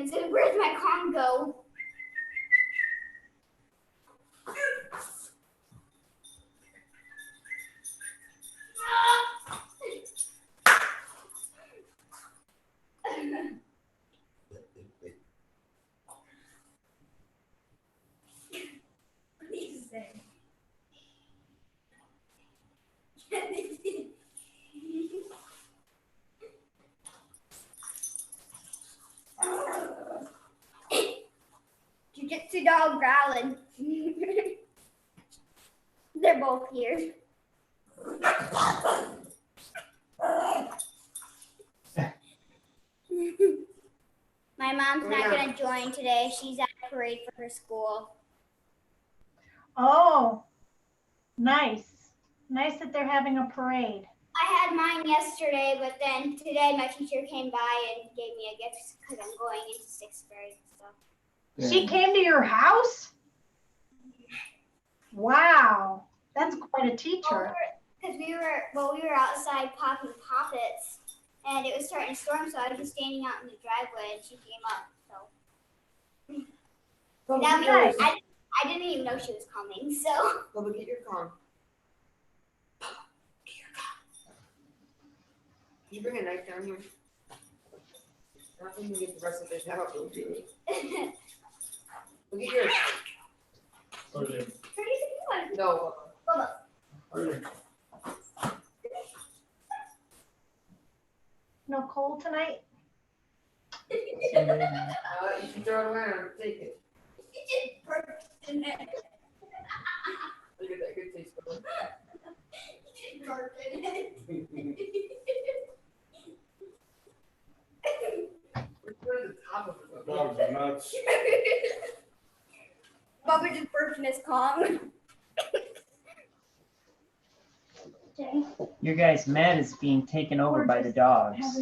and said, "Where's my Congo?" Jiu-jitsu dog growling. They're both here. My mom's not going to join today. She's at a parade for her school. Oh, nice. Nice that they're having a parade. I had mine yesterday, but then today my teacher came by and gave me a gift because I'm going into 6th grade. So. Yeah. She came to your house? Wow, that's quite a teacher. Because we were outside popping poppets, and it was starting to storm, so I was just standing out in the driveway, and she came up. So I didn't even know she was coming. So go get your car. Can you bring a knife down here? Not when you get the rest of this out. Look at yours. Okay. No. Okay. No cold tonight? You can throw it around. Take it. It burped in it. Look at that good taste. It burped in it. We're the top of it. Dogs are nuts. Bubba just burped in his Kong. Your guys' mat is being taken over by the dogs.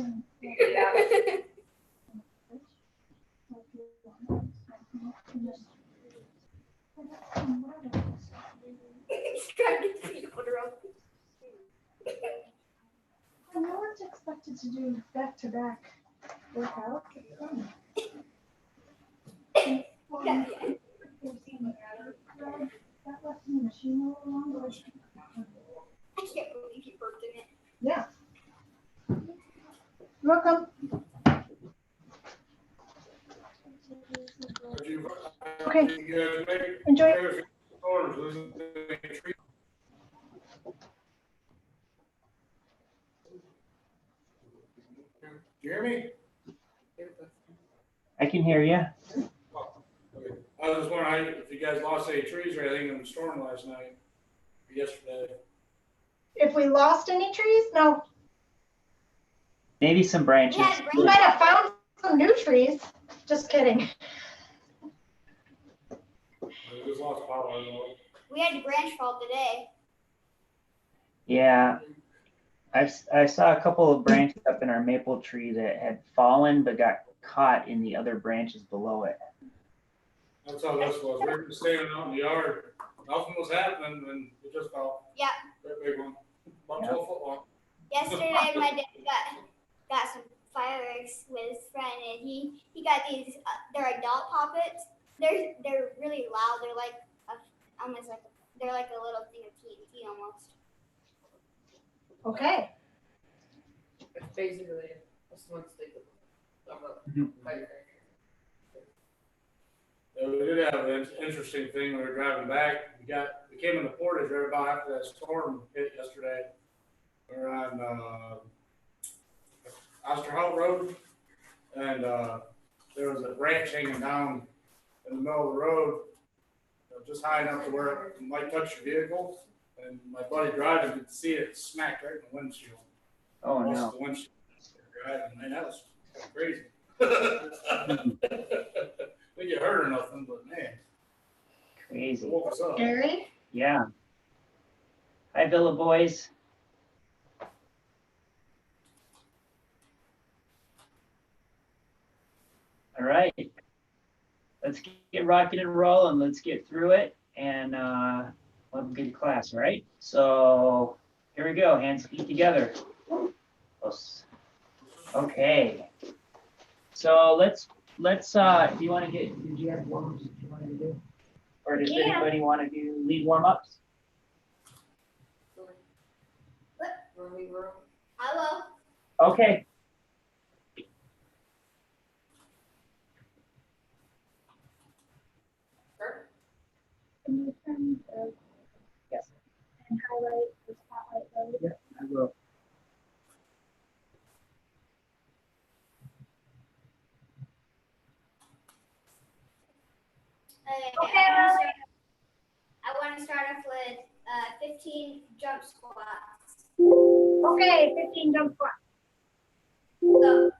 No one's expected to do back-to-back workout. That left in the machine a little longer. I can't believe he burped in it. Yeah. Welcome. Okay. Enjoy. Jeremy? I can hear you. Okay. I was just wondering if you guys lost any trees or anything in the storm last night or yesterday. If we lost any trees? No. Maybe some branches. We might have found some new trees. Just kidding. We just lost power. We had a branch fall today. Yeah. I saw a couple of branches up in our maple tree that had fallen but got caught in the other branches below it. That's how this was. We were standing out in the yard. Nothing was happening, and it just fell. Yeah. That big one. About 12 foot long. Yesterday, my dad got some fireworks with his friend, and he got these. They're adult poppets. They're really loud. They're like they're like a little thing of TNT almost. Okay. It's basically a one stick of firecracker. Yeah, we did have an interesting thing. We were driving back. We came in the portage right about after that storm hit yesterday. We were on Osterhout Road, and there was a branch hanging down in the middle of the road, just high enough to where it might touch your vehicle. And my buddy driving could see it smacked right in the windshield. Oh no! The windshield. Driving, man, that was kind of crazy. Didn't get hurt or nothing, but man, Crazy. it woke us up. Gary? Yeah. Hi, Villa boys. All right. Let's get rocking and rolling. Let's get through it and we'll have a good class, all right? So here we go. Hands feet together. Okay. So let's let's, do you want to did you have warm-ups that you wanted to do? Or does Yeah. anybody want to do lead warm-ups? I will. Okay. Can you turn the, Yes. and highlight the spotlight mode? Yeah, I will. Okay, I want to start off with 15 jump squats. Okay, 15 jump squats. Go.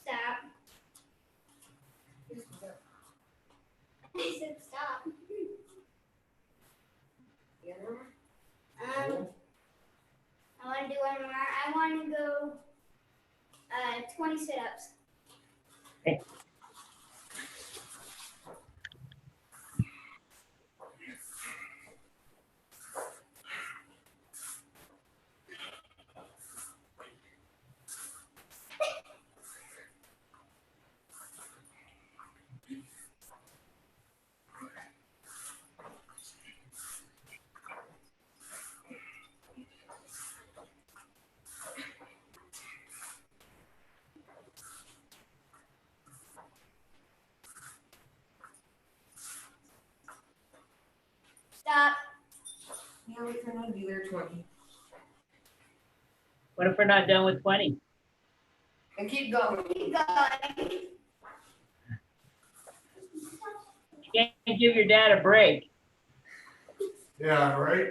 Stop. I said stop. I want to do one more. I want to go 20 sit-ups. Okay. Stop. Yeah, we can only do their 20. What if we're not done with 20? And keep going. Keep going. You can't give your dad a break. Yeah, right?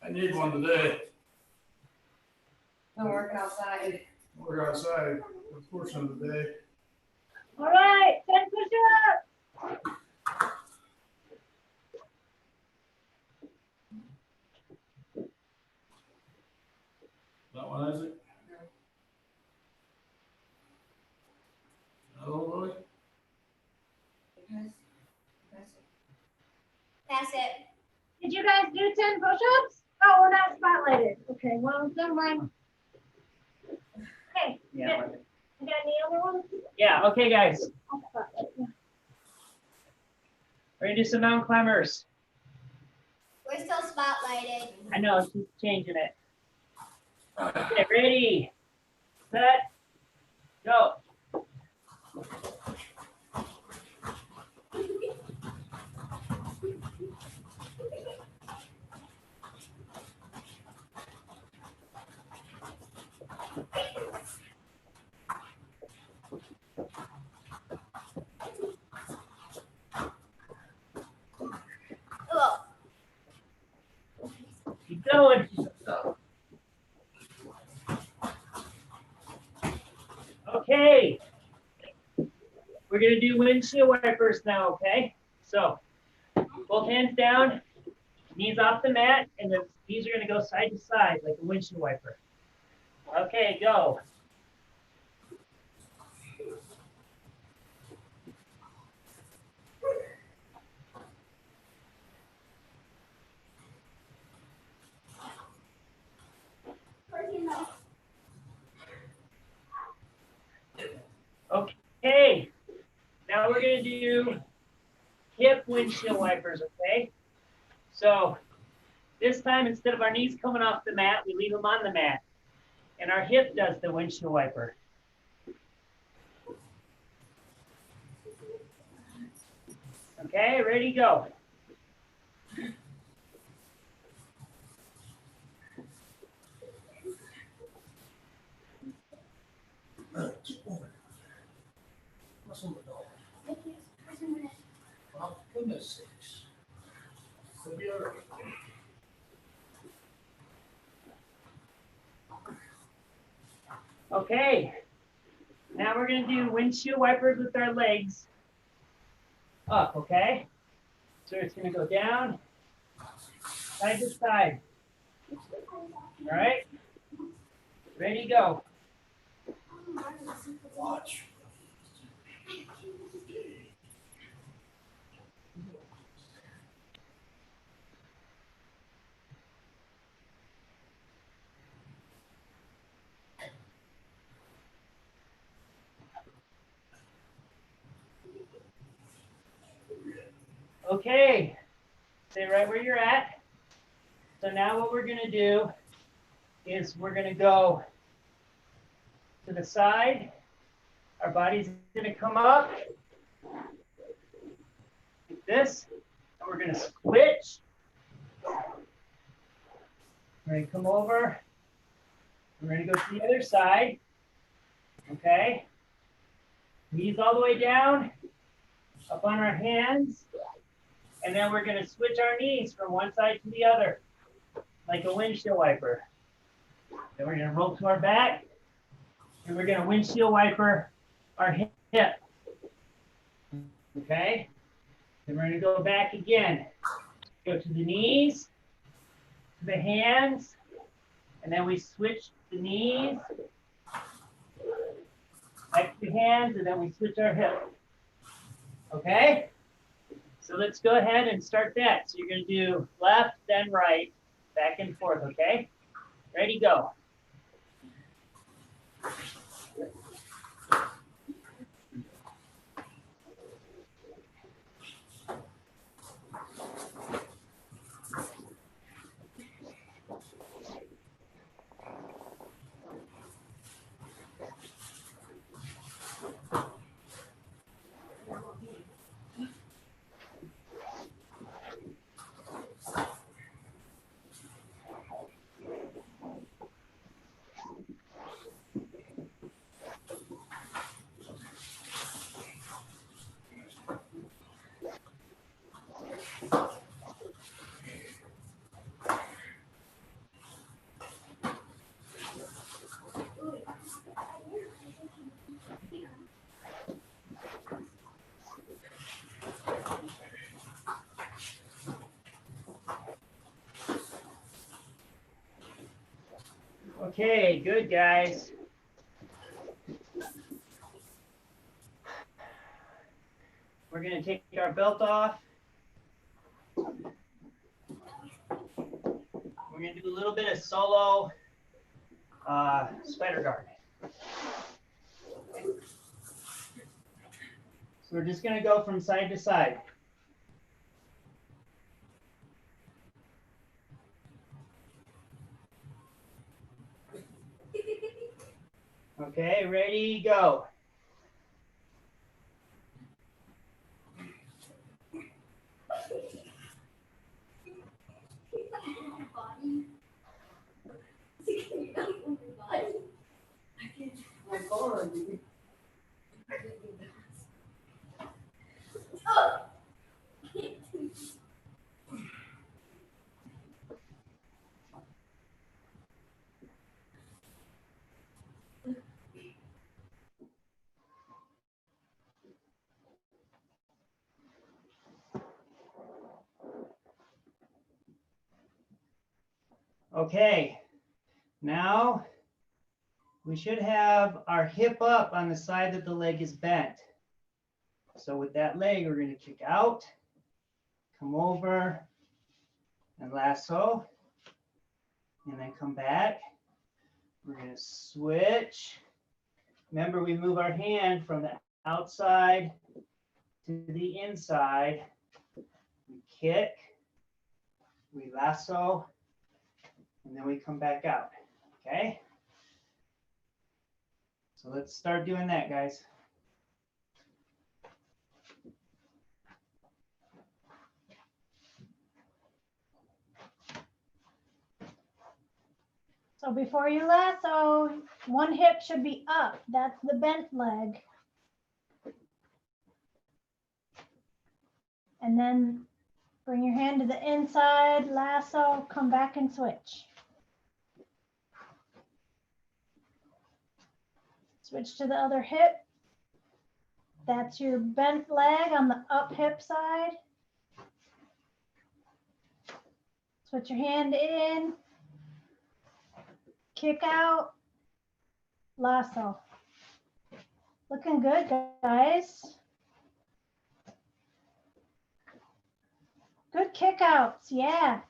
I need one today. I'm working outside. We're outside a portion of the day. All right, 10 push-ups. That one, Isaac? Hello, Willie? Pass it. Did you guys do 10 push-ups? Oh, we're not spotlighted. Okay, well, never mind. Okay, Yeah. you got any other ones? Yeah, okay, guys. I'll spotlight you. We're gonna do some mountain climbers. We're still spotlighted. I know, she's changing it. Okay, ready, set, go. Oh, Keep going. Okay. We're gonna do windshield wipers now, okay? So, both hands down, knees off the mat, and the knees are gonna go side to side like a windshield wiper. Okay, go. Okay, now we're gonna do hip windshield wipers, okay? So this time, instead of our knees coming off the mat, we leave them on the mat. And our hip does the windshield wiper. Okay, ready, go. Oh, goodness sakes. It'll be all right. Okay, now we're gonna do windshield wipers with our legs. up, okay? So it's gonna go down, side to side. All right? Ready, go. Watch. Okay, stay right where you're at. So now what we're gonna do is we're gonna go to the side. Our body's gonna come up like this, and we're gonna switch. We're gonna come over. We're gonna go to the other side. Okay. Knees all the way down, up on our hands, and then we're gonna switch our knees from one side to the other, like a windshield wiper. Then we're gonna roll to our back, and we're gonna windshield wiper our hip. Okay? Then we're gonna go back again. Go to the knees, to the hands, and then we switch the knees, back to the hands, and then we switch our hip. Okay? So let's go ahead and start that. So you're gonna do left, then right, back and forth, okay? Ready, go. Okay, good guys. We're gonna take our belt off. We're gonna do a little bit of solo spider guard. So we're just gonna go from side to side. Okay, ready, go. My phone. Okay, now we should have our hip up on the side that the leg is bent. So with that leg, we're gonna kick out, come over, and lasso, and then come back. We're gonna switch. Remember, we move our hand from the outside to the inside. We kick, we lasso, and then we come back out, okay? So let's start doing that, guys. So before you lasso, one hip should be up. That's the bent leg. And then bring your hand to the inside, lasso, come back and switch. Switch to the other hip. That's your bent leg on the up hip side. Switch your hand in, kick out, lasso. Looking good, guys. Good kickouts, yeah.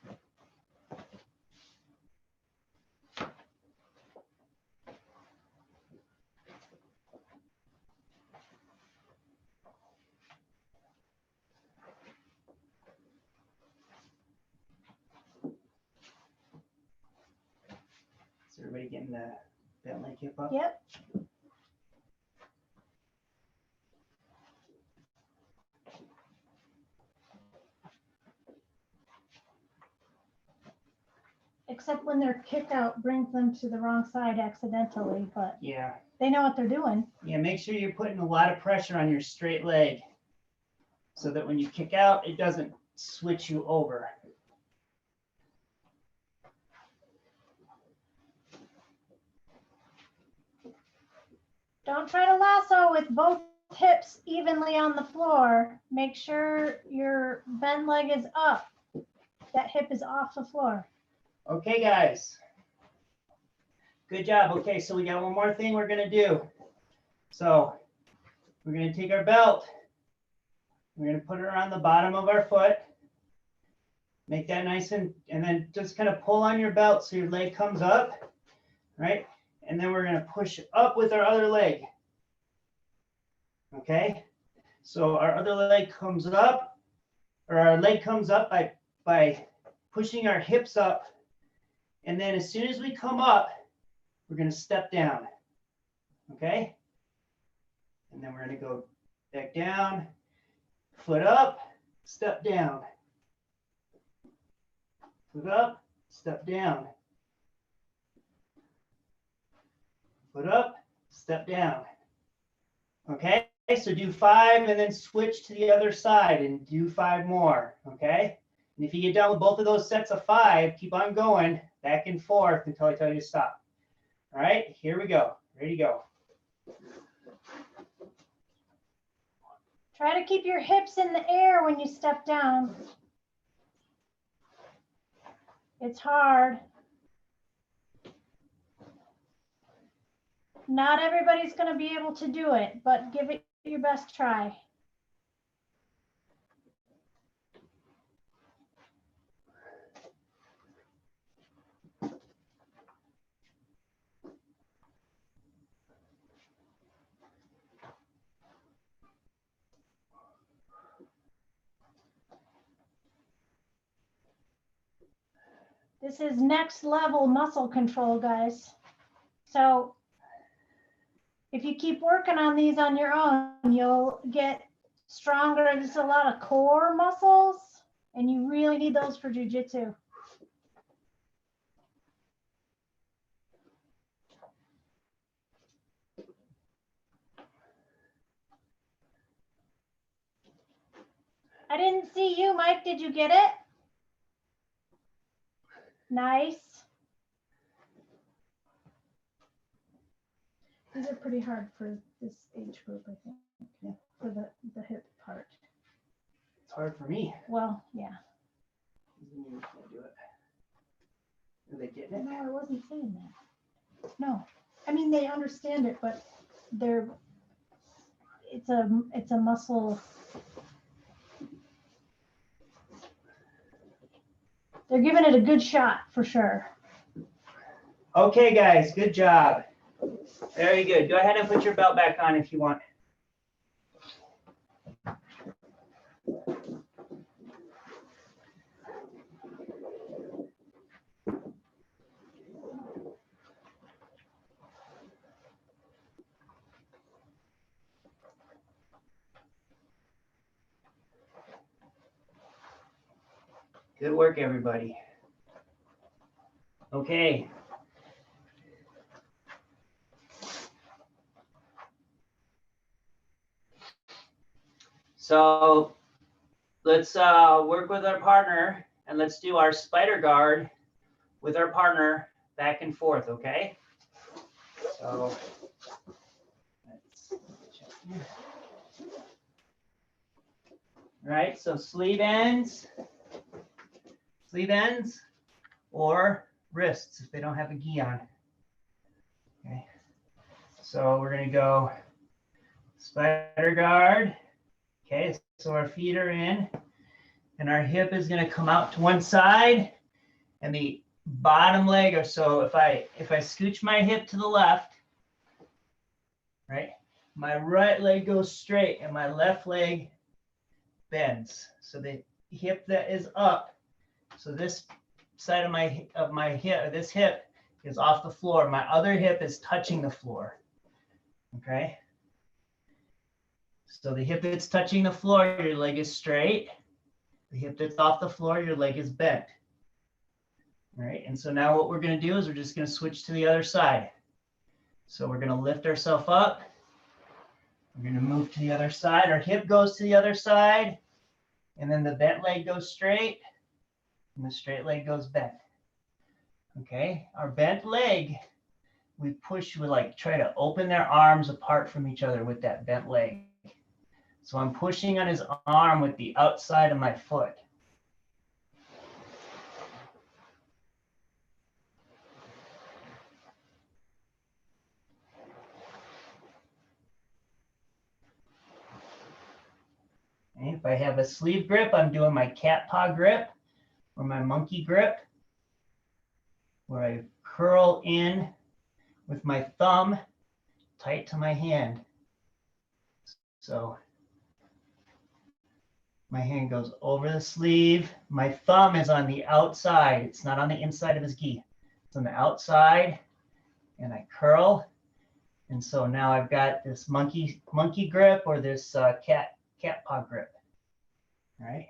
Is everybody getting the bent leg hip up? Yep. Except when their kick out brings them to the wrong side accidentally, but Yeah. they know what they're doing. Yeah, make sure you're putting a lot of pressure on your straight leg so that when you kick out, it doesn't switch you over. Don't try to lasso with both hips evenly on the floor. Make sure your bend leg is up. That hip is off the floor. Okay, guys. Good job. Okay, so we got one more thing we're going to do. So we're going to take our belt. We're going to put it around the bottom of our foot. Make that nice and then just kind of pull on your belt so your leg comes up, right? And then we're going to push up with our other leg. Okay? So our other leg comes up, or our leg comes up by pushing our hips up. And then as soon as we come up, we're going to step down. Okay? And then we're going to go back down, foot up, step down. Foot up, step down. Foot up, step down. Okay? So do 5 and then switch to the other side and do 5 more. Okay? And if you get done with both of those sets of 5, keep on going back and forth until I tell you to stop. All right, here we go. Ready to go. Try to keep your hips in the air when you step down. It's hard. Not everybody's going to be able to do it, but give it your best try. This is next level muscle control, guys. So if you keep working on these on your own, you'll get stronger. There's a lot of core muscles, and you really need those for jiu-jitsu. I didn't see you, Mike. Did you get it? Nice. These are pretty hard for this age group, I think. Yeah, for the hip part. It's hard for me. Well, yeah. You can't do it. Are they getting it? No, I wasn't saying that. No, I mean they understand it, but it's a muscle. They're giving it a good shot for sure. Okay, guys, good job. Very good. Go ahead and put your belt back on if you want. Good work, everybody. Okay. So let's work with our partner and let's do our spider guard with our partner back and forth, okay? So let's check here. right? So sleeve ends, or wrists if they don't have a gi on. Okay. So we're gonna go spider guard. Okay, so our feet are in, and our hip is gonna come out to one side, and the bottom leg, or so if I scooch my hip to the left, right, my right leg goes straight and my left leg bends. So the hip that is up, so this side of my hip, this hip is off the floor. My other hip is touching the floor. Okay. So the hip that's touching the floor, your leg is straight. The hip that's off the floor, your leg is bent. All right. And so now what we're going to do is we're just going to switch to the other side. So we're going to lift ourselves up. We're going to move to the other side. Our hip goes to the other side. And then the bent leg goes straight. And the straight leg goes bent. Okay. Our bent leg, we like try to open their arms apart from each other with that bent leg. So I'm pushing on his arm with the outside of my foot. And if I have a sleeve grip, I'm doing my cat paw grip or my monkey grip, where I curl in with my thumb tight to my hand. So my hand goes over the sleeve. My thumb is on the outside. It's not on the inside of his gi. It's on the outside, and I curl. And so now I've got this monkey grip or this cat paw grip. All right.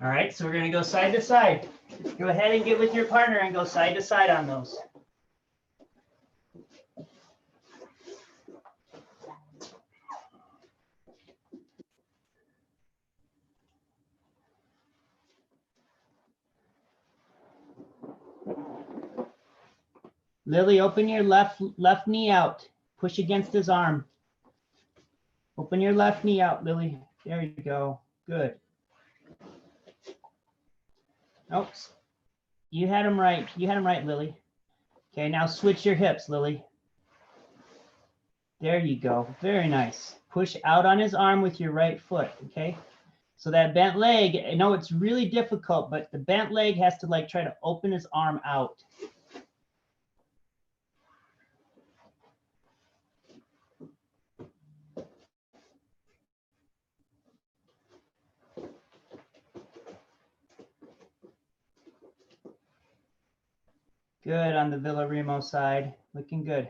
All right, so we're going to go side to side. Go ahead and get with your partner and go side to side on those. Lily, open your left knee out. Push against his arm. Open your left knee out, Lily. There you go. Good. Oops. You had him right. You had him right, Lily. Okay, now switch your hips, Lily. There you go. Very nice. Push out on his arm with your right foot, okay? So that bent leg, I know it's really difficult, but the bent leg has to like try to open his arm out. Good on the Villaremo side. Looking good.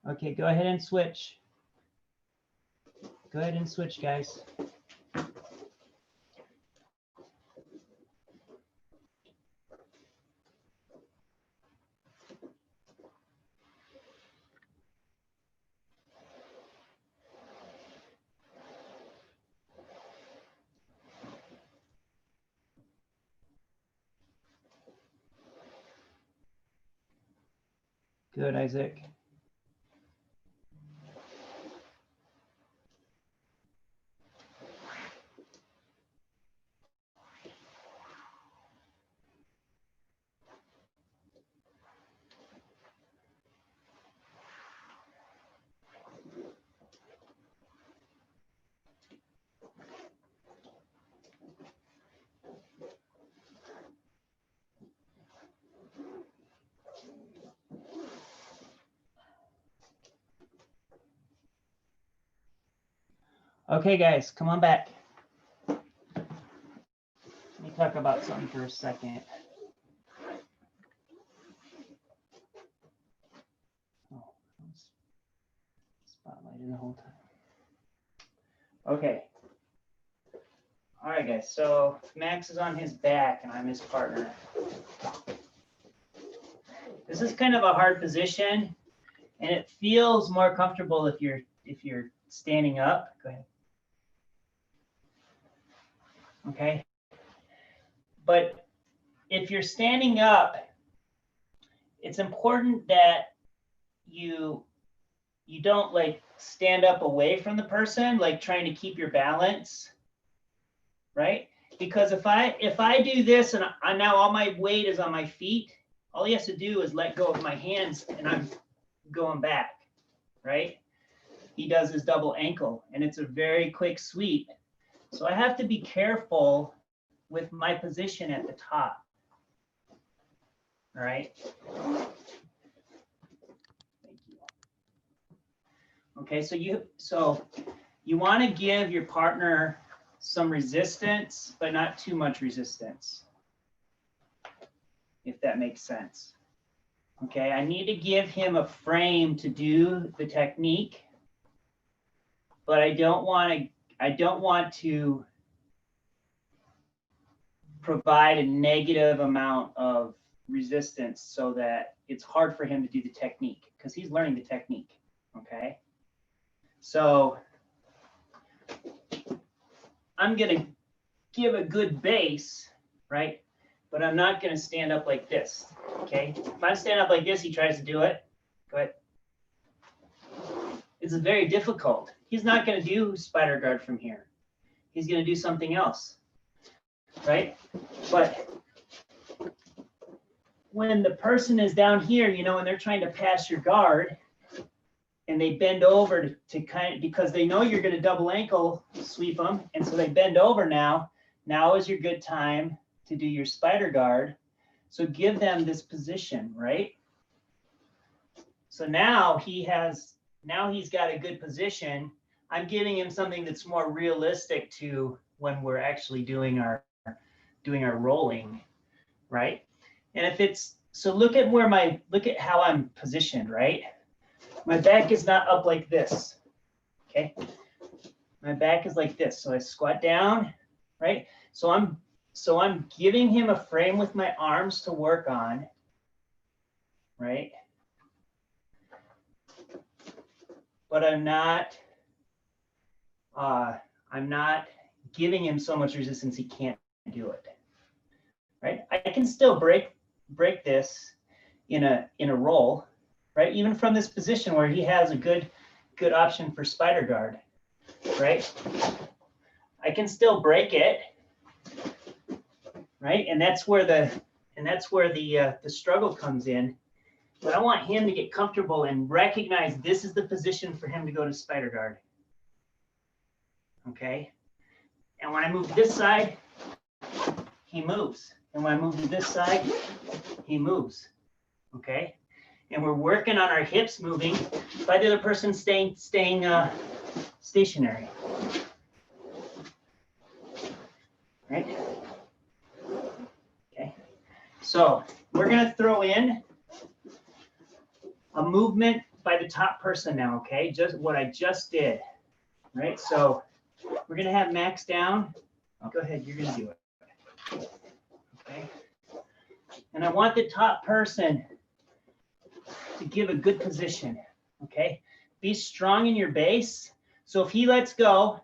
Okay, go ahead and switch. Go ahead and switch, guys. Good, Isaac. Okay, guys, come on back. Let me talk about something for a second. Oh, spotlighted the whole time. Okay. All right, guys, so Max is on his back and I'm his partner. This is kind of a hard position and it feels more comfortable if you're standing up. Go ahead. Okay. But if you're standing up, it's important that you don't like stand up away from the person, like trying to keep your balance, right? Because if I do this and now all my weight is on my feet, all he has to do is let go of my hands and I'm going back, right? He does his double ankle and it's a very quick sweep. So I have to be careful with my position at the top. All right. Thank you. Okay, so you want to give your partner some resistance, but not too much resistance, if that makes sense. Okay, I need to give him a frame to do the technique, but I don't want to provide a negative amount of resistance so that it's hard for him to do the technique because he's learning the technique. Okay, so I'm gonna give a good base, right? But I'm not gonna stand up like this. Okay, if I stand up like this, he tries to do it. Go ahead. It's very difficult. He's not gonna do spider guard from here. He's gonna do something else, right? But when the person is down here, you know, and they're trying to pass your guard and they bend over to kind of, because they know you're going to double ankle sweep them. And so they bend over now. Now is your good time to do your spider guard. So give them this position, right? So now he's got a good position. I'm giving him something that's more realistic to when we're actually doing our rolling, right? And if it's, so look at how I'm positioned, right? My back is not up like this, okay? My back is like this. So I squat down, right? So I'm giving him a frame with my arms to work on, right? But I'm not giving him so much resistance he can't do it, right? I can still break this in a roll, right? Even from this position where he has a good option for spider guard, right? I can still break it, right? And that's where the struggle comes in. But I want him to get comfortable and recognize this is the position for him to go to spider guard. Okay? And when I move to this side, he moves. And when I move to this side, he moves. Okay? And we're working on our hips moving by the other person staying stationary. Right? Okay. So we're going to throw in a movement by the top person now, okay? Just what I just did, right? So we're gonna have Max down. Go ahead, you're gonna do it, okay? And I want the top person to give a good position, okay? Be strong in your base. So if he lets go,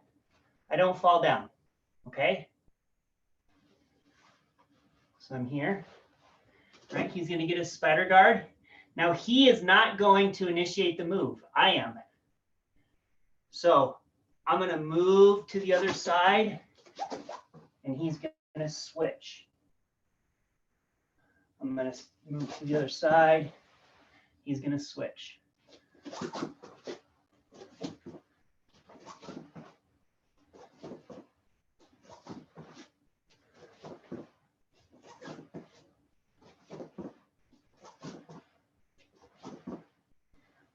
I don't fall down, okay? So I'm here, right? He's gonna get his spider guard. Now he is not going to initiate the move. I am. So I'm going to move to the other side and he's going to switch. I'm going to move to the other side. He's going to switch.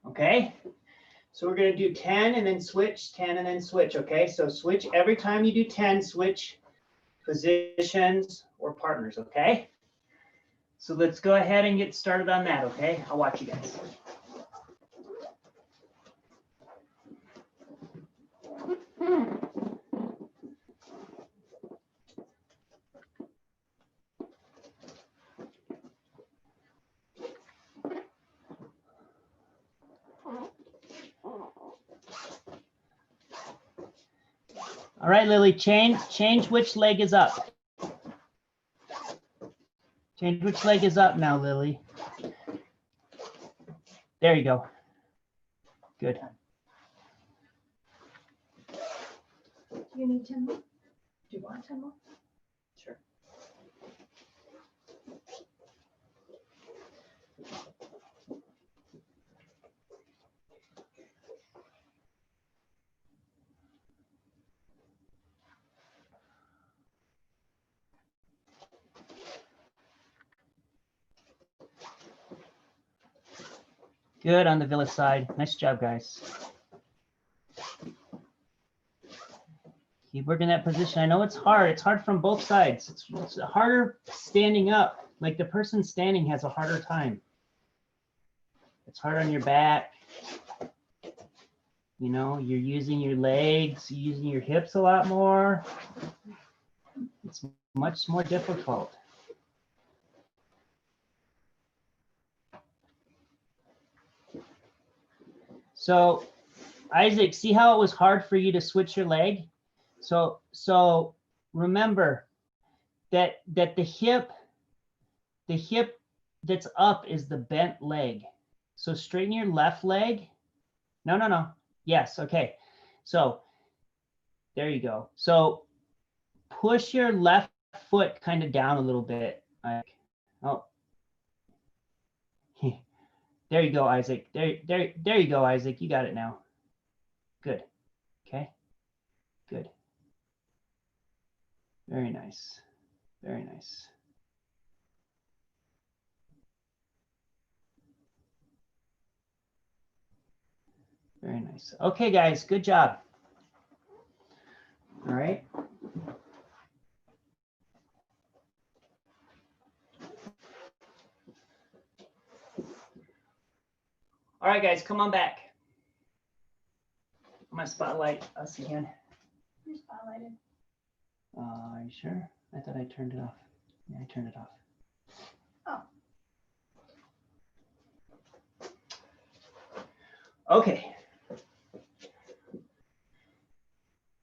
Okay, so we're going to do 10 and then switch, 10 and then switch. Okay, so switch every time you do 10, switch positions or partners. Okay, so let's go ahead and get started on that. Okay, I'll watch you guys. All right, Lily, change which leg is up. Change which leg is up now, Lily. There you go. Good. Do you need 10 more? Do you want 10 more? Sure. Good on the Villa side. Nice job, guys. Keep working that position. I know it's hard. It's hard from both sides. It's harder standing up. Like the person standing has a harder time. It's hard on your back. You know, you're using your legs, you're using your hips a lot more. It's much more difficult. So, Isaac, see how it was hard for you to switch your leg? So remember that the hip that's up is the bent leg. So straighten your left leg. No. Yes, okay. So there you go. So push your left foot kind of down a little bit. Like, oh. There you go, Isaac. There you go, Isaac. You got it now. Good. Okay. Good. Very nice. Very nice. Very nice. Okay, guys, good job. All right. All right, guys, come on back. I'm gonna spotlight us again. You're spotlighted. Are you sure? I thought I turned it off. Yeah, I turned it off. Oh. Okay.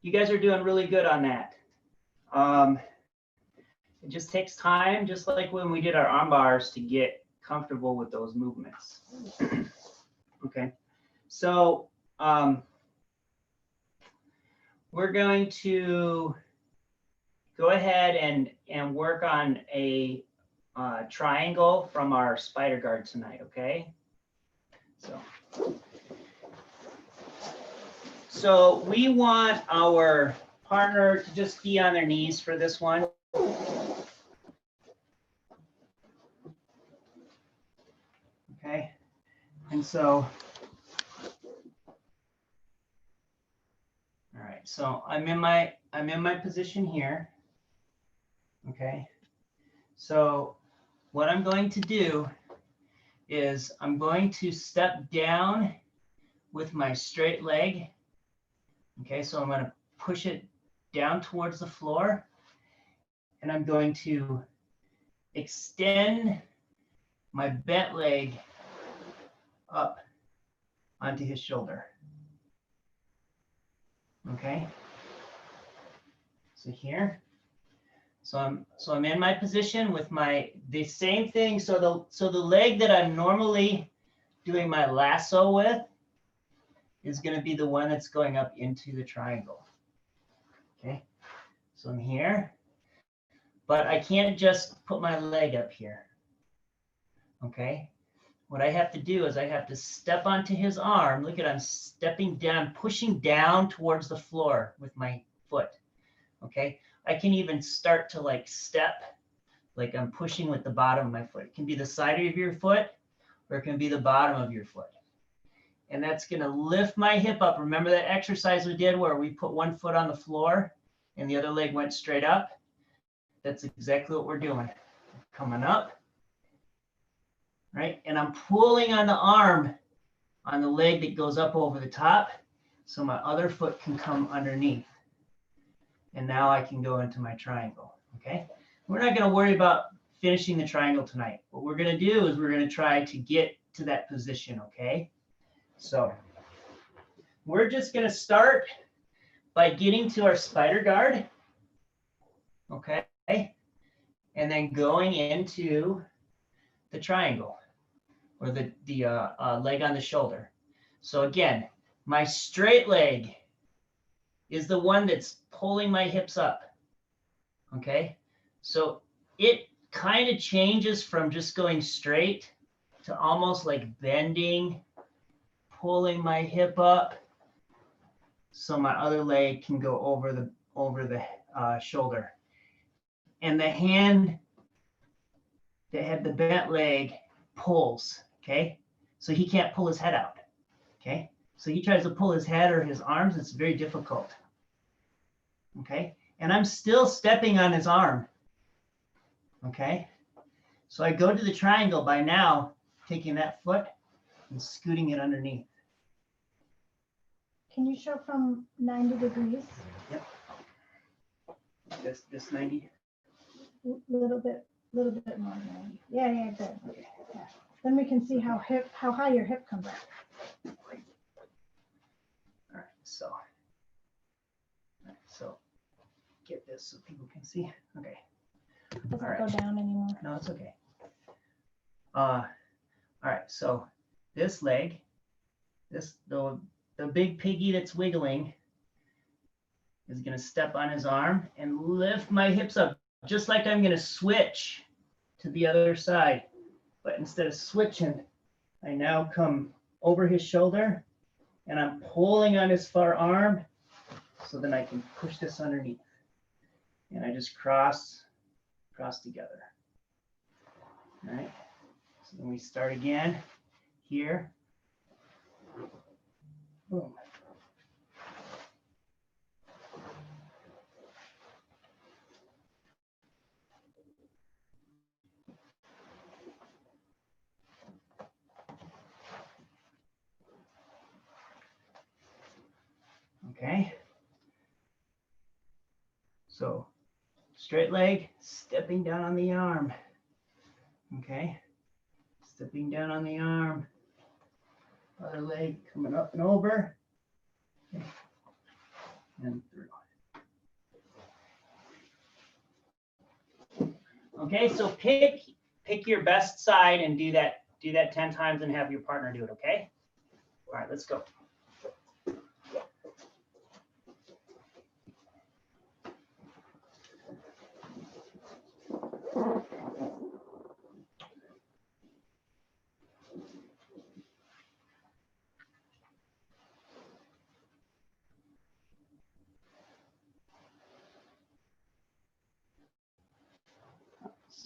You guys are doing really good on that. It just takes time, just like when we did our arm bars, to get comfortable with those movements. Okay, so we're going to go ahead and work on a triangle from our spider guard tonight, okay? So we want our partner to just be on their knees for this one. Okay, and so, all right, so I'm in my position here. Okay, so what I'm going to do is I'm going to step down with my straight leg. Okay, so I'm going to push it down towards the floor, and I'm going to extend my bent leg up onto his shoulder. Okay, so here, so I'm in my position with the same thing. So the leg that I'm normally doing my lasso with is going to be the one that's going up into the triangle. Okay, so I'm here, but I can't just put my leg up here. Okay, what I have to do is I have to step onto his arm. Look at, I'm stepping down, pushing down towards the floor with my foot. Okay, I can even start to like step, like I'm pushing with the bottom of my foot. It can be the side of your foot, or it can be the bottom of your foot. And that's going to lift my hip up. Remember that exercise we did where we put one foot on the floor and the other leg went straight up? That's exactly what we're doing. Coming up, right? And I'm pulling on the arm on the leg that goes up over the top, so my other foot can come underneath. And now I can go into my triangle, okay? We're not going to worry about finishing the triangle tonight. What we're going to do is we're going to try to get to that position, okay? So we're just going to start by getting to our spider guard, okay, and then going into the triangle or the leg on the shoulder. So again, my straight leg is the one that's pulling my hips up, okay? So it kind of changes from just going straight to almost like bending, pulling my hip up, so my other leg can go over the shoulder. And the hand that had the bent leg pulls, okay? So he can't pull his head out, okay? So he tries to pull his head or his arms, it's very difficult, okay? And I'm still stepping on his arm, okay? So I go to the triangle by now, taking that foot and scooting it underneath. Can you show from 90 degrees? This 90. Little bit more than 90. Yeah, good. Yeah. Then we can see how high your hip comes up. All right, so get this so people can see. Okay. Doesn't All right. go down anymore. No, it's okay. All right, so this leg, the big piggy that's wiggling is gonna step on his arm and lift my hips up, just like I'm gonna switch to the other side. But instead of switching, I now come over his shoulder and I'm pulling on his far arm so then I can push this underneath. And I just cross together. All right, so then we start again here. Boom. Okay. So straight leg, stepping down on the arm. Okay. Stepping down on the arm. Other leg coming up and over. Okay. And through. Okay, so pick your best side and do that 10 times and have your partner do it, okay? All right, let's go.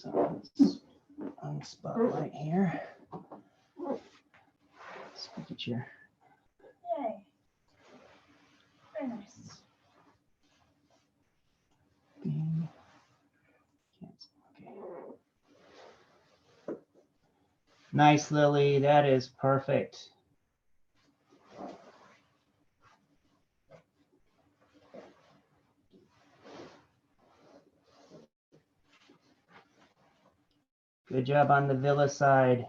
So let's on the spotlight here. Squeaky chair. Yay. Very nice. Bing. Cancel. Okay. Nice, Lily. That is perfect. Good job on the Villa side.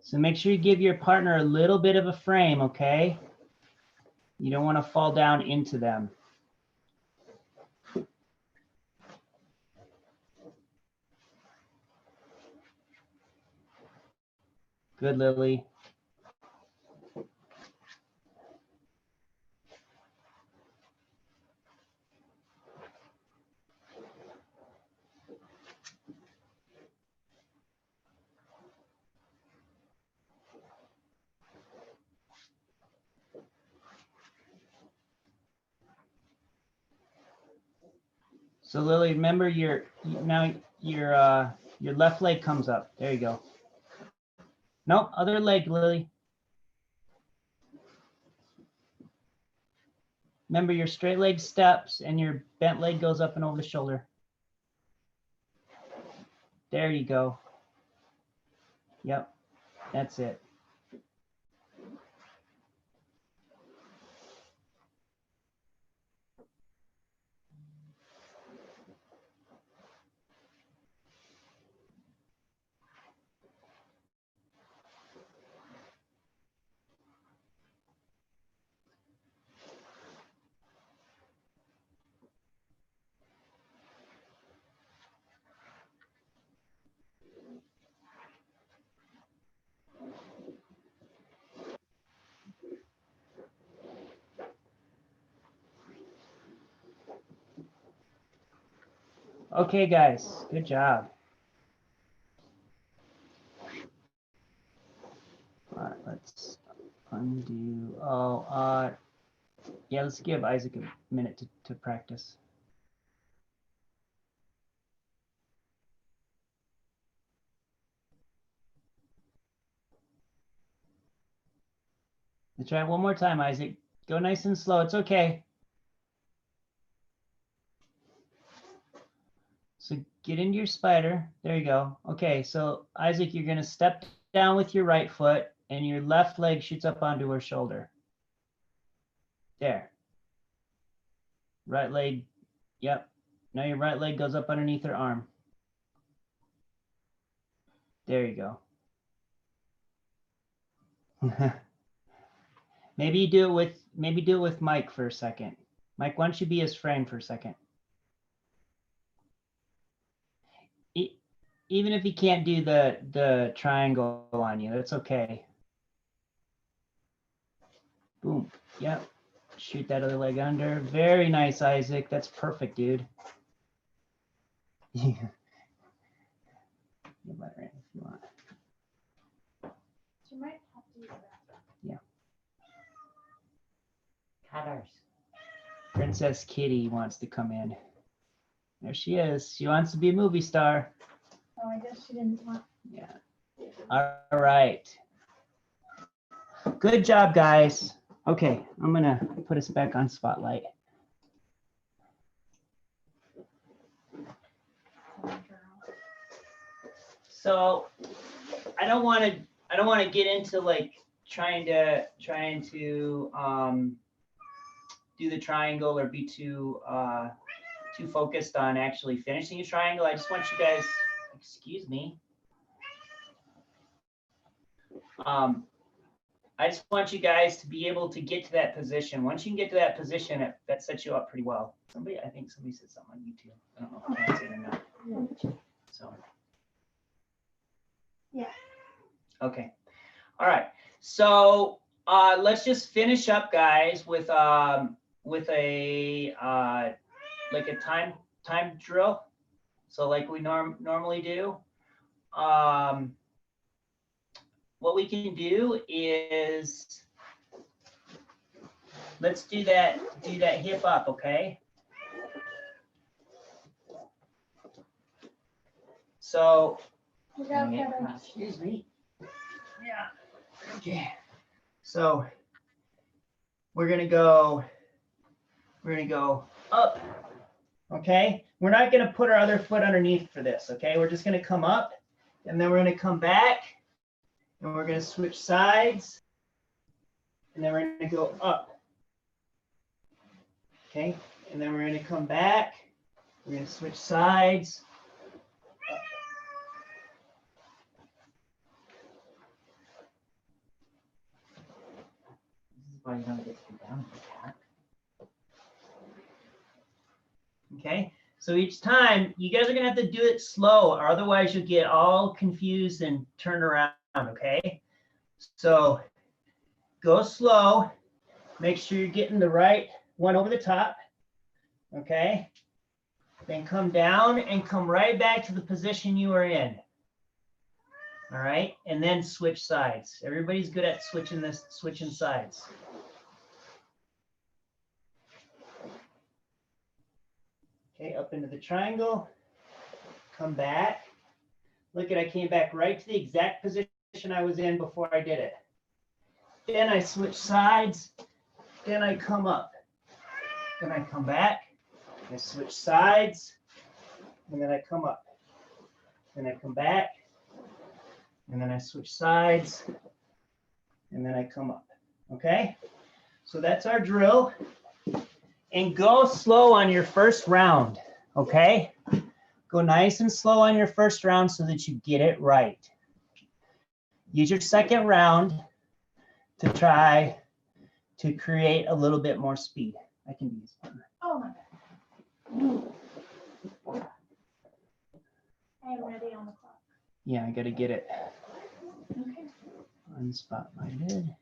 So make sure you give your partner a little bit of a frame, okay? You don't want to fall down into them. Good, Lily. So Lily, remember your left leg comes up. There you go. Nope, other leg, Lily. Remember your straight leg steps and your bent leg goes up and over the shoulder. There you go. Yep, that's it. Okay, guys, good job. All right, let's undo. Oh, yeah, let's give Isaac a minute to practice. Let's try it one more time, Isaac. Go nice and slow. It's okay. So get into your spider. There you go. Okay, so Isaac, you're going to step down with your right foot and your left leg shoots up onto her shoulder. There. Right leg. Yep. Now your right leg goes up underneath her arm. There you go. Maybe do it with Mike for a second. Mike, why don't you be his friend for a second? Even if he can't do the triangle on you, that's okay. Boom. Yep. Shoot that other leg under. Very nice, Isaac. That's perfect, dude. You let her in if you want. She might have to use that. Yeah. Cutters. Princess Kitty wants to come in. There she is. She wants to be a movie star. Oh, I guess she didn't want. Yeah. All right. Good job, guys. Okay, I'm gonna put us back on Spotlight. So I don't want to get into like trying to do the triangle or be too focused on actually finishing a triangle. I just want you guys, excuse me. I just want you guys to be able to get to that position. Once you can get to that position, that sets you up pretty well. I think somebody said something on YouTube. I don't know if I can say it or not. So. Yeah. Okay. All right. So let's just finish up, guys, with a like a time drill. So like we normally do. What we can do is let's do that hip up, okay? So excuse me. Yeah. Okay. So we're gonna go up. Okay. We're not gonna put our other foot underneath for this. Okay. We're just gonna come up, and then we're gonna come back, and we're gonna switch sides, and then we're gonna go up. Okay. And then we're gonna come back. We're gonna switch sides. Why you don't get to go down like that. Okay, so each time you guys are gonna have to do it slow, or otherwise you'll get all confused and turn around. Okay, so go slow. Make sure you're getting the right one over the top. Okay, then come down and come right back to the position you were in. All right, and then switch sides. Everybody's good at switching sides. Okay, up into the triangle, come back. Look at, I came back right to the exact position I was in before I did it. Then I switch sides, then I come up. Then I come back, I switch sides, and then I come up. Then I come back, and then I switch sides, and then I come up. Okay, so that's our drill. And go slow on your first round, okay? Go nice and slow on your first round so that you get it right. Use your second round to try to create a little bit more speed. I can do this one. Oh my God. I am ready on the clock. Yeah, I gotta get it Okay. unspotlighted.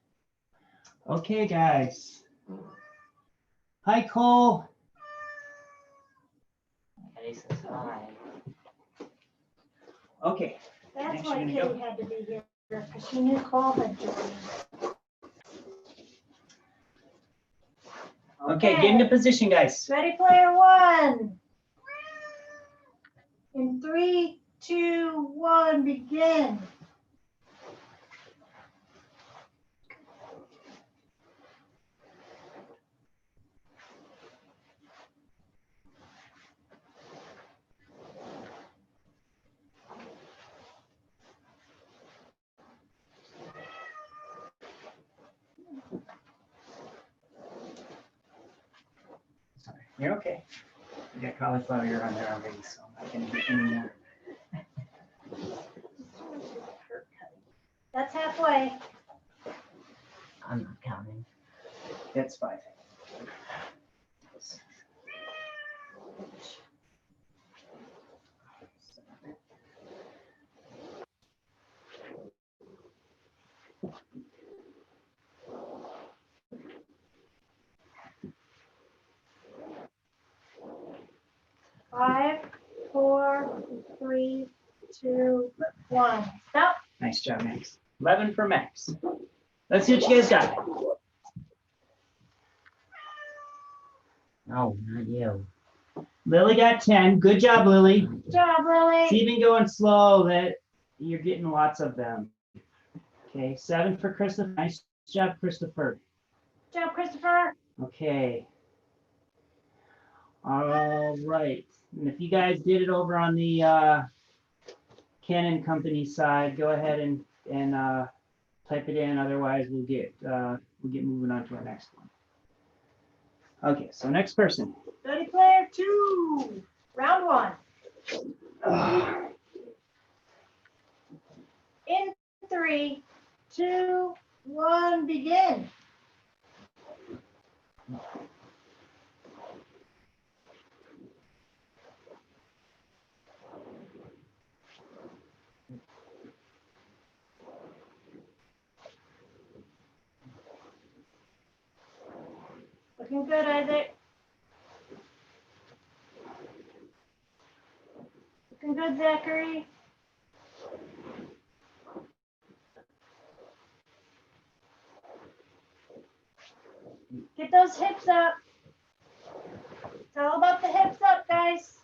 Okay, guys. Hi, Cole. Hey, faces. Okay. That's Next why you're Kitty gonna had to be here, because she knew Cole had joined. Okay, get into position, guys. Ready, player one. In 3, 2, 1, begin. Sorry, you're okay. You got cauliflower ear on there already, so I'm not gonna get any more. That's halfway. I'm not counting. That's 5. Five, 4, 3, 2, 1. Stop. Nice job, Max. 11 for Max. Let's see what you guys got. No, not you. Lily got 10. Good job, Lily. Good job, Lily. It's even going slow that you're getting lots of them. Okay, 7 for Christopher. Nice job, Christopher. Good job, Christopher. Okay. All right. And if you guys did it over on the Canon company side, go ahead and type it in. Otherwise, we'll get moving on to our next one. Okay, so next person. Ready, player two. Round one. In 3, 2, 1, begin. Looking good, Isaac. Looking good, Zachary. Get those hips up. It's all about the hips up, guys.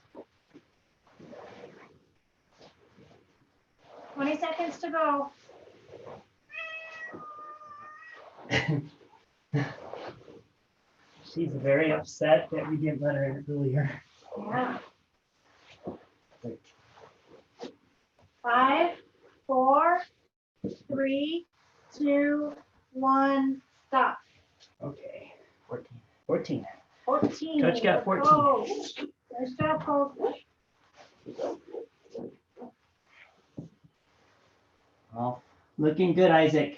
20 seconds to go. She's very upset that we didn't let her in earlier. Yeah. 5, 4, 3, 2, 1, stop. Okay, 14. 14. 14. Coach got 14. Oh, nice job, Coach. Well, looking good, Isaac.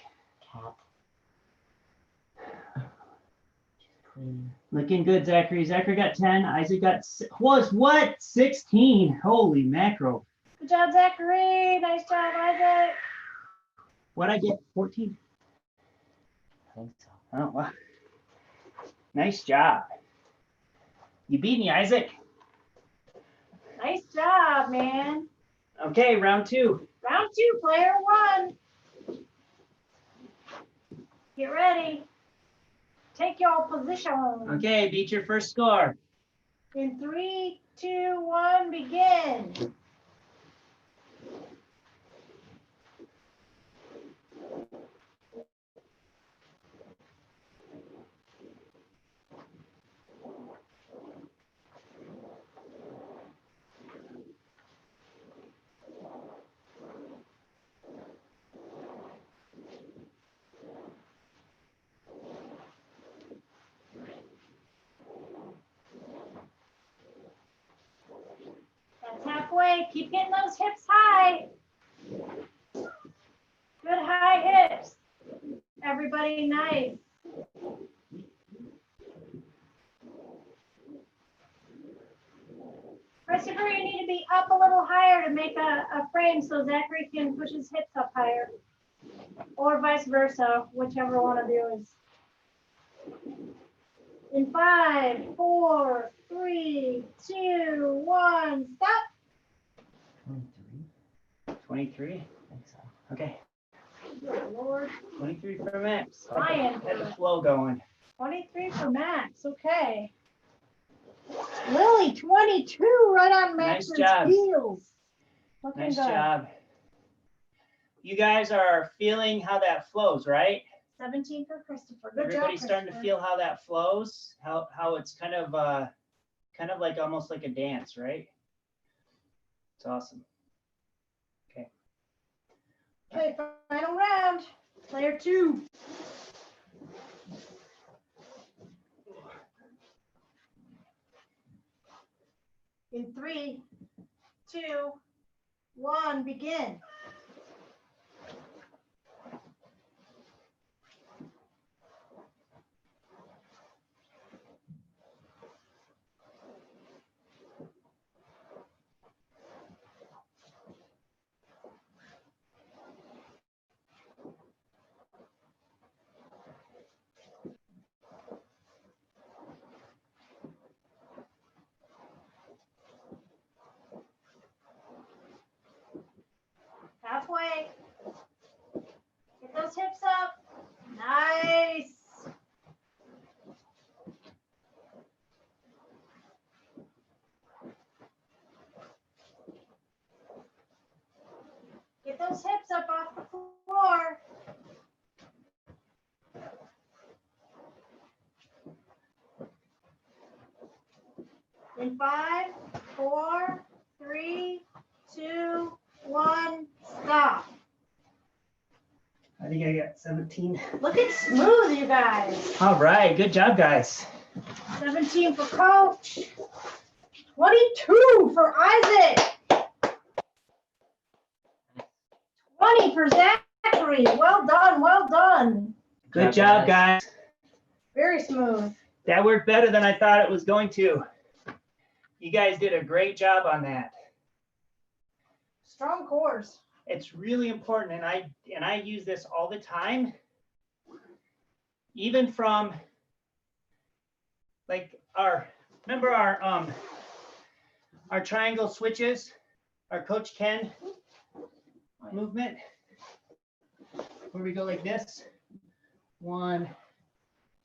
Looking good, Zachary. Zachary got 10. Isaac got what? 16. Holy mackerel. Good job, Zachary. Nice job, Isaac. What'd I get? 14? I think so. Oh, wow. Nice job. You beat me, Isaac. Nice job, man. Okay, round 2. Round 2, player 1. Get ready. Take your position. Okay, beat your first score. In 3, 2, 1, begin. That's halfway. Keep getting those hips high. Good high hips. Everybody, nice. Christopher, you need to be up a little higher to make a frame so Zachary can push his hips up higher. Or vice versa, whichever one of you is. In 5, 4, 3, 2, 1, stop. 23. I think so. Okay. Good Lord. 23 for Max. Ryan. Had the flow going. 23 for Max. Okay. Lily, 22, right on Nice Max's job. heels. Looking Nice good. job. You guys are feeling how that flows, right? 17 for Christopher. Good Everybody's job, starting to Christopher. feel how that flows, how it's kind of like almost like a dance, right? It's awesome. Okay. Okay, final round. Player 2. In 3, 2, 1, begin. Halfway. Get those hips up. Nice. Get those hips up off the floor. In 5, 4, 3, 2, 1, stop. I think I got 17. Look at smooth, you guys. All right, good job, guys. 17 for Coach. 22 for Isaac. 20 for Zachary. Well done, well done. Good job, guys. Very smooth. That worked better than I thought it was going to. You guys did a great job on that. Strong cores. It's really important, and I use this all the time. Even from like remember our triangle switches, our Coach Ken movement, where we go like this. 1,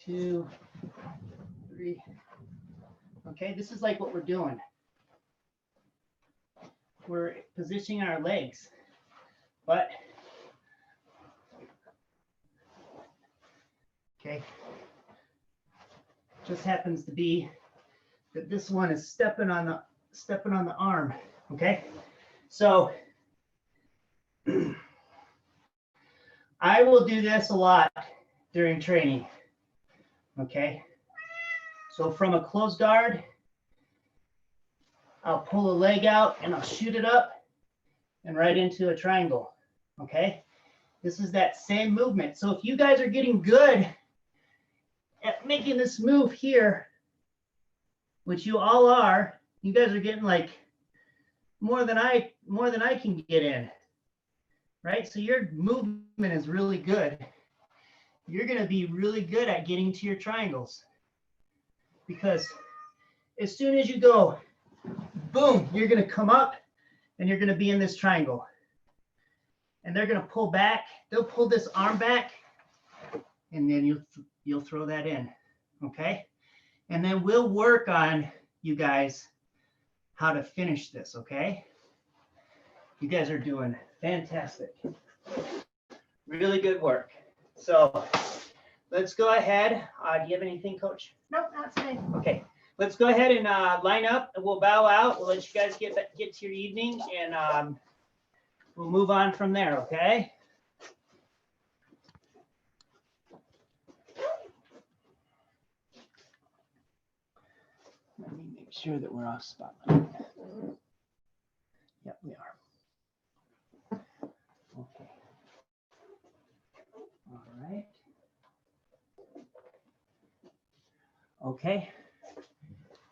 2, 3. Okay, this is like what we're doing. We're positioning our legs, but okay, just happens to be that this one is stepping on the arm. Okay, so I will do this a lot during training. Okay, so from a closed guard, I'll pull a leg out and I'll shoot it up and right into a triangle. Okay, this is that same movement. So if you guys are getting good at making this move here, which you all are, you guys are getting like more than I can get in, right? So your movement is really good. You're going to be really good at getting to your triangles, because as soon as you go, boom, you're going to come up and you're going to be in this triangle. And they're going to pull back. They'll pull this arm back, and then you'll throw that in, okay? And then we'll work on, you guys, how to finish this, okay? You guys are doing fantastic. Really good work. So let's go ahead. Do you have anything, Coach? Nope, not today. Okay, let's go ahead and line up, and we'll bow out. We'll let you guys get to your evening, and we'll move on from there, okay? Let me make sure that we're off spotlight. Yep, we are. Okay. All right. Okay.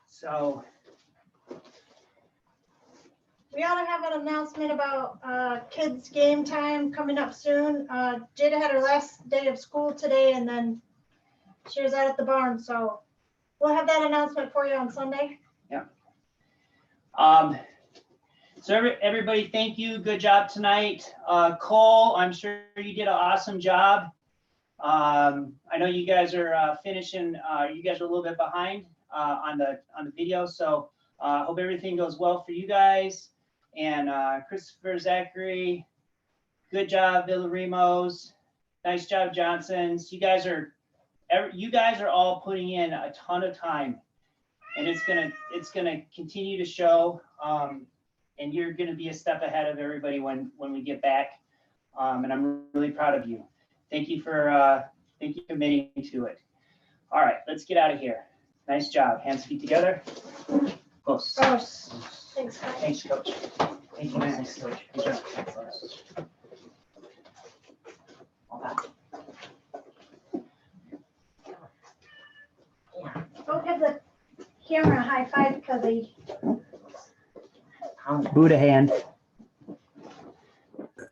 So We ought to have an announcement about kids' game time coming up soon. Jada had her last day of school today, and then she was out at the barn. So we'll have that announcement for you on Sunday. So everybody, thank you. Good job tonight. Cole, I'm sure you did an awesome job. I know you guys are finishing. You guys are a little bit behind on the video, so hope everything goes well for you guys. And Christopher, Zachary, good job, Villaremos. Nice job, Johnsons. You guys are all putting in a ton of time, and it's gonna continue to show. And you're gonna be a step ahead of everybody when we get back. And I'm really proud of you. Thank you for committing to it. All right, let's get out of here. Nice job. Hands, feet together. Close. Gross. Thanks, guys. Thanks, coach. Thank you, man. Coach. Good job. All back. Go give the camera a high five, Cubby. Buddha hand.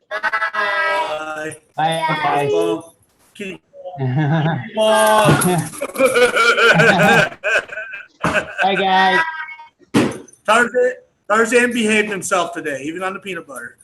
Bye. Bye, guys. Well, Mom. Bye, guys. Tarzan behaved himself today, even on the peanut butter.